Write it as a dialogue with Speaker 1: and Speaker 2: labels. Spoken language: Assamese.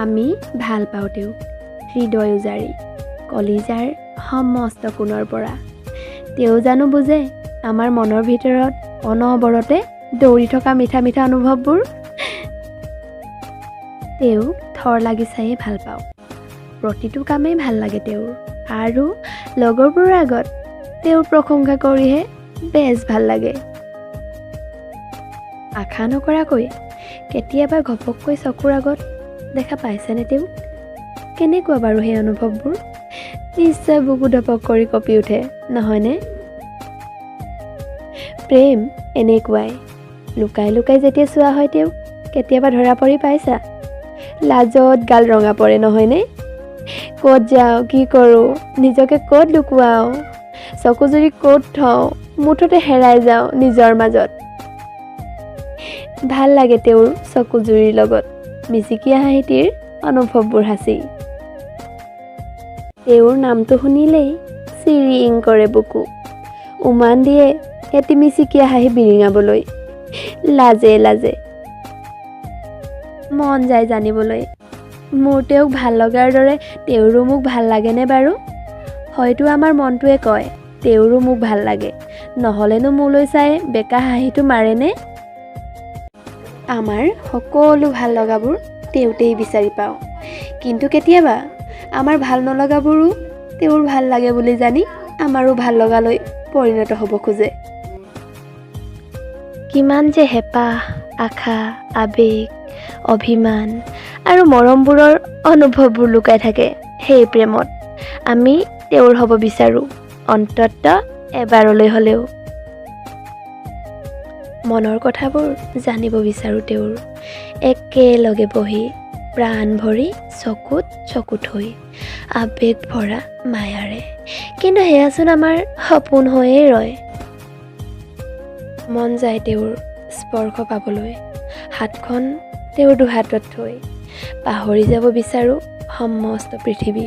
Speaker 1: আমি ভাল পাওঁ তেওঁক হৃদয় উজাৰি কলিজাৰ সমস্ত কোণৰ পৰা। তেওঁ জানো বুজে আমাৰ মনৰ ভিতৰত অনবৰতে দৌৰি থকা মিঠা মিঠা অনুভৱবোৰ। তেওঁক থৰ লাগি চায়ে ভাল পাওঁ। প্ৰতিটো কামেই ভাল লাগে তেওঁৰ, আৰু লগৰবোৰৰ আগত তেওঁৰ প্ৰশংসা কৰিহে বেছ ভাল লাগে। আশা নকৰাকৈ কেতিয়াবা ঘপককৈ চকুৰ আগত দেখা পাইছেনে তেওঁক? কেনেকুৱা বাৰু সেই অনুভৱবোৰ? নিশ্চয় বুকু ধপক কৰি কঁপি উঠে, নহয়নে? প্ৰেম এনেকুৱাই, লুকাই লুকাই যেতিয়া চোৱা হয় তেওঁক কেতিয়াবা ধৰা পৰি পাইছা? লাজত গাল ৰঙা পৰে, নহয়নে? ক'ত যাওঁ, কি কৰোঁ, নিজকে ক'ত লুকুৱাওঁ, চকুজুৰি ক'ত থওঁ, মুঠতে হেৰাই যাওঁ নিজৰ মাজত। ভাল লাগে তেওঁৰ চকুজুৰিৰ লগত মিচিকীয়া হাঁহিটিৰ অনুভৱবোৰ সাঁচি। তেওঁৰ নামটো শুনিলেই চিৰিং কৰে বুকু, উমান দিয়ে এটি মিচিকীয়া হাঁহি বিৰিঙাবলৈ। লাজে লাজে মন যায় জানিবলৈ, মোৰ তেওঁক ভাল লগাৰ দৰে তেওঁৰো মোক ভাল লাগেনে বাৰু? হয়তো আমাৰ মনটোৱে কয় তেওঁৰো মোক ভাল লাগে, নহ'লেনো মোলৈ চাই বেকা হাঁহিটো মাৰেনে? আমাৰ সকলো ভাল লগাবোৰ তেওঁতেই বিচাৰি পাওঁ, কিন্তু কেতিয়াবা আমাৰ ভাল নলগাবোৰো তেওঁৰ ভাল লাগে বুলি জানি আমাৰো ভাল লগালৈ পৰিণত হ'ব খোজে। কিমান যে হেঁপাহ, আশা, আৱেগ, অভিমান আৰু মৰমবোৰৰ অনুভৱবোৰ লুকাই থাকে সেই প্ৰেমত। আমি তেওঁৰ হ'ব বিচাৰোঁ, অন্তত এবাৰলৈ হ'লেও। মনৰ কথাবোৰ জানিব বিচাৰোঁ তেওঁৰ, একেলগে বহি প্ৰাণ ভৰি চকুত চকু থৈ আৱেগ ভৰা মায়াৰে। কিন্তু সেয়াচোন আমাৰ সপোন হৈয়ে ৰয়। মন যায় তেওঁৰ স্পৰ্শ পাবলৈ, হাতখন তেওঁৰ দুহাতত থৈ পাহৰি যাব বিচাৰোঁ সমস্ত পৃথিৱী।